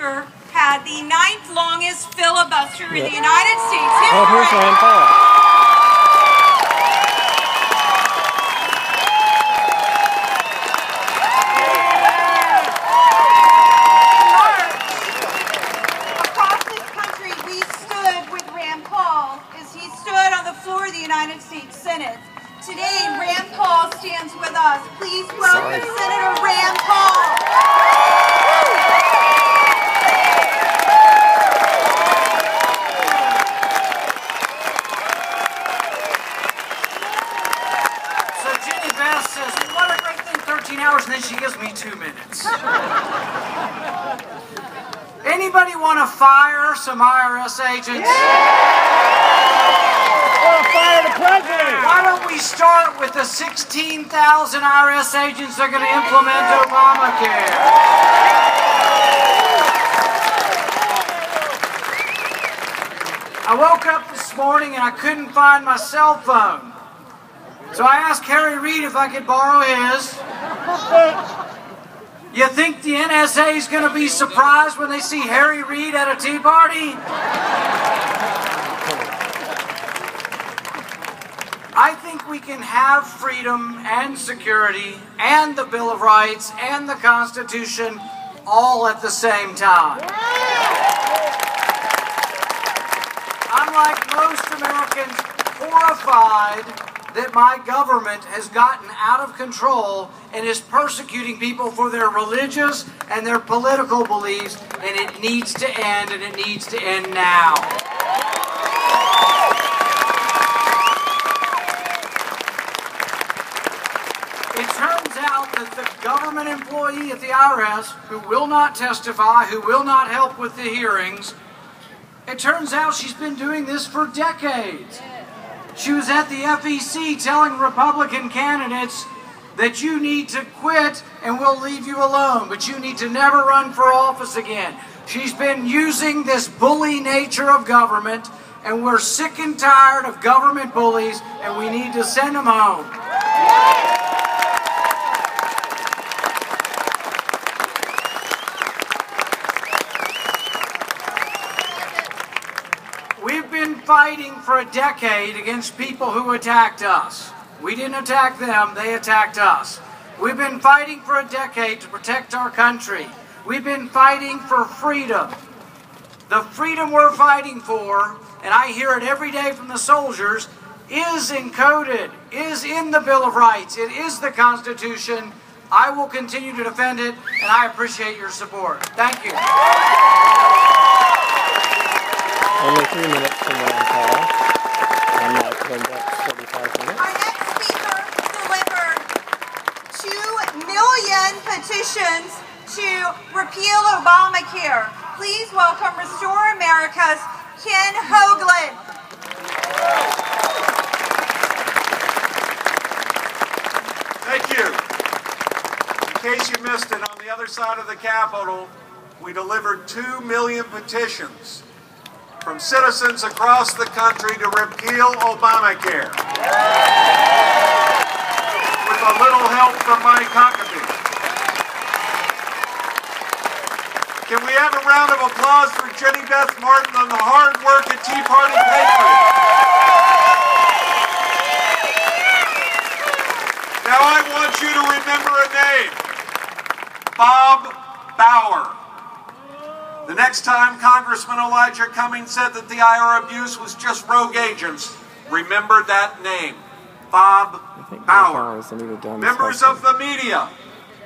speaker had the 9th longest filibuster in the United States history. Oh, here's Rand Paul. Across this country, we stood with Rand Paul as he stood on the floor of the United States Senate. Today, Rand Paul stands with us. Please welcome Senator Rand Paul. So Jenny Beth says, what a great thing, 13 hours, and then she gives me 2 minutes. Anybody want to fire some IRS agents? Fire the president! Why don't we start with the 16,000 IRS agents that are going to implement Obamacare? I woke up this morning and I couldn't find my cell phone. So I asked Harry Reid if I could borrow his. You think the NSA is going to be surprised when they see Harry Reid at a tea party? I think we can have freedom and security and the Bill of Rights and the Constitution all at the same time. I'm like most Americans horrified that my government has gotten out of control and is persecuting people for their religious and their political beliefs, and it needs to end, and it needs to end now. It turns out that the government employee at the IRS, who will not testify, who will not help with the hearings, it turns out she's been doing this for decades. She was at the FEC telling Republican candidates that you need to quit and we'll leave you alone, but you need to never run for office again. She's been using this bully nature of government, and we're sick and tired of government bullies, and we need to send them home. We've been fighting for a decade against people who attacked us. We didn't attack them, they attacked us. We've been fighting for a decade to protect our country. We've been fighting for freedom. The freedom we're fighting for, and I hear it every day from the soldiers, is encoded, is in the Bill of Rights, it is the Constitution. I will continue to defend it, and I appreciate your support. Thank you. Only 3 minutes from Rand Paul. Unlike Glen Beck's 45 minutes. Our next speaker delivered 2 million petitions to repeal Obamacare. Please welcome Restore America's Ken Hoagland. Thank you. In case you missed it, on the other side of the Capitol, we delivered 2 million petitions from citizens across the country to repeal Obamacare. With a little help from Mike Huckabee. Can we have a round of applause for Jenny Beth Martin on the hard work at Tea Party Patriot? Now I want you to remember a name. Bob Bauer. The next time Congressman Elijah Cummings said that the IR abuse was just rogue agents, remember that name, Bob Bauer. Members of the media,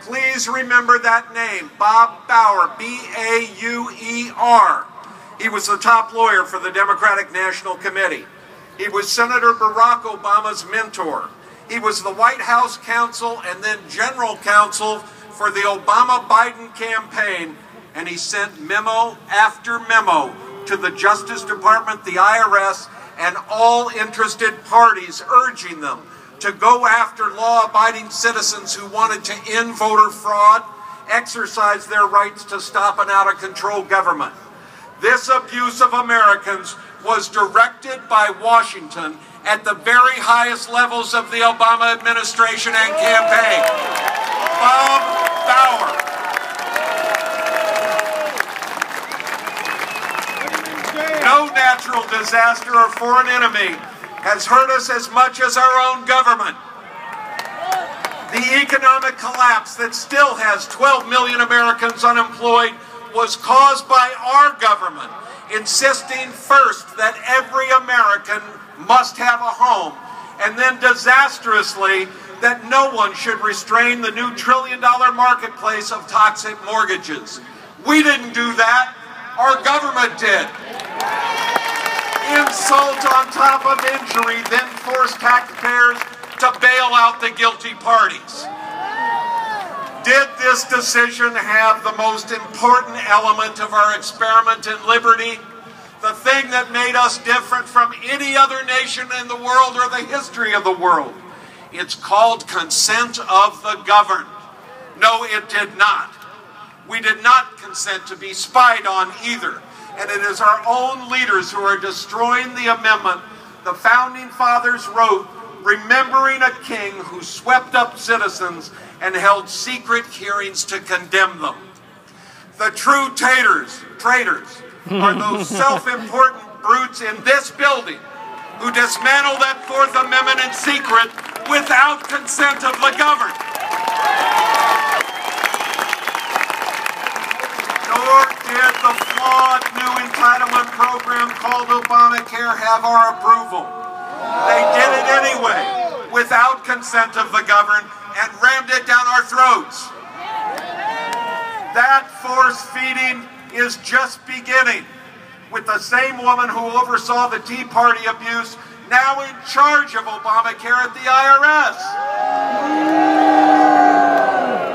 please remember that name, Bob Bauer, B-A-U-E-R. He was the top lawyer for the Democratic National Committee. He was Senator Barack Obama's mentor. He was the White House counsel and then general counsel for the Obama-Biden campaign, and he sent memo after memo to the Justice Department, the IRS, and all interested parties, urging them to go after law-abiding citizens who wanted to end voter fraud, exercise their rights to stop an out-of-control government. This abuse of Americans was directed by Washington at the very highest levels of the Obama administration and campaign. Bob Bauer. natural disaster or foreign enemy has hurt us as much as our own government. The economic collapse that still has 12 million Americans unemployed was caused by our government insisting first that every American must have a home, and then disastrously that no one should restrain the new trillion-dollar marketplace of toxic mortgages. We didn't do that. Our government did. Insult on top of injury then forced taxpayers to bail out the guilty parties. Did this decision have the most important element of our experiment in liberty? The thing that made us different from any other nation in the world or the history of the world? It's called consent of the governed. No, it did not. We did not consent to be spied on either. And it is our own leaders who are destroying the amendment the Founding Fathers wrote, remembering a king who swept up citizens and held secret hearings to condemn them. The true traitors are those self-important brutes in this building who dismantled that Fourth Amendment in secret without consent of the governed. Nor did the flawed new entitlement program called Obamacare have our approval. They did it anyway, without consent of the governed, and rammed it down our throats. That force feeding is just beginning, with the same woman who oversaw the Tea Party abuse now in charge of Obamacare at the IRS.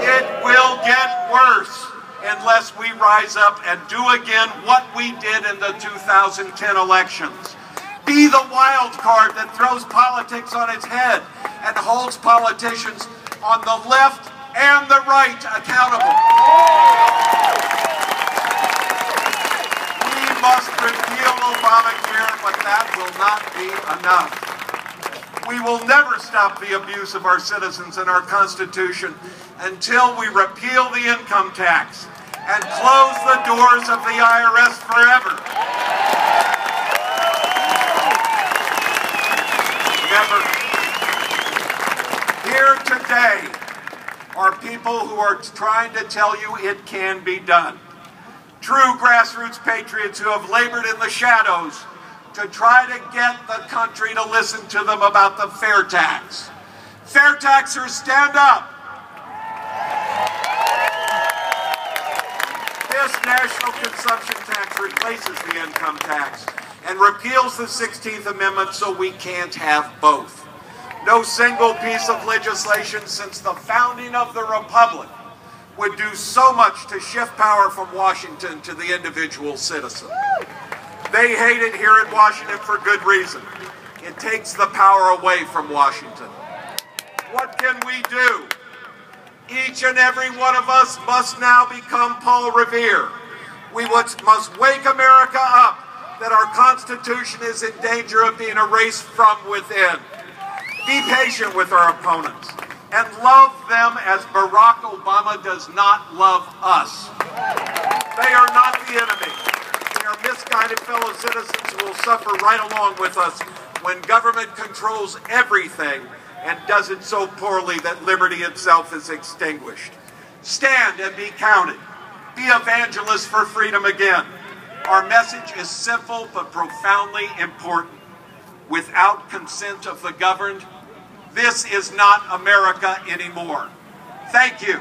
It will get worse unless we rise up and do again what we did in the 2010 elections. Be the wild card that throws politics on its head and holds politicians on the left and the right accountable. We must repeal Obamacare, but that will not be enough. We will never stop the abuse of our citizens and our Constitution until we repeal the income tax and close the doors of the IRS forever. Remember, here today are people who are trying to tell you it can be done. True grassroots patriots who have labored in the shadows to try to get the country to listen to them about the fair tax. Fair taxers, stand up. This national consumption tax replaces the income tax and repeals the 16th Amendment so we can't have both. No single piece of legislation since the founding of the Republic would do so much to shift power from Washington to the individual citizen. They hate it here in Washington for good reason. It takes the power away from Washington. What can we do? Each and every one of us must now become Paul Revere. We must wake America up that our Constitution is in danger of being erased from within. Be patient with our opponents and love them as Barack Obama does not love us. They are not the enemy. They are misguided fellow citizens who will suffer right along with us when government controls everything and does it so poorly that liberty itself is extinguished. Stand and be counted. Be evangelists for freedom again. Our message is simple but profoundly important. Without consent of the governed, this is not America anymore. Thank you.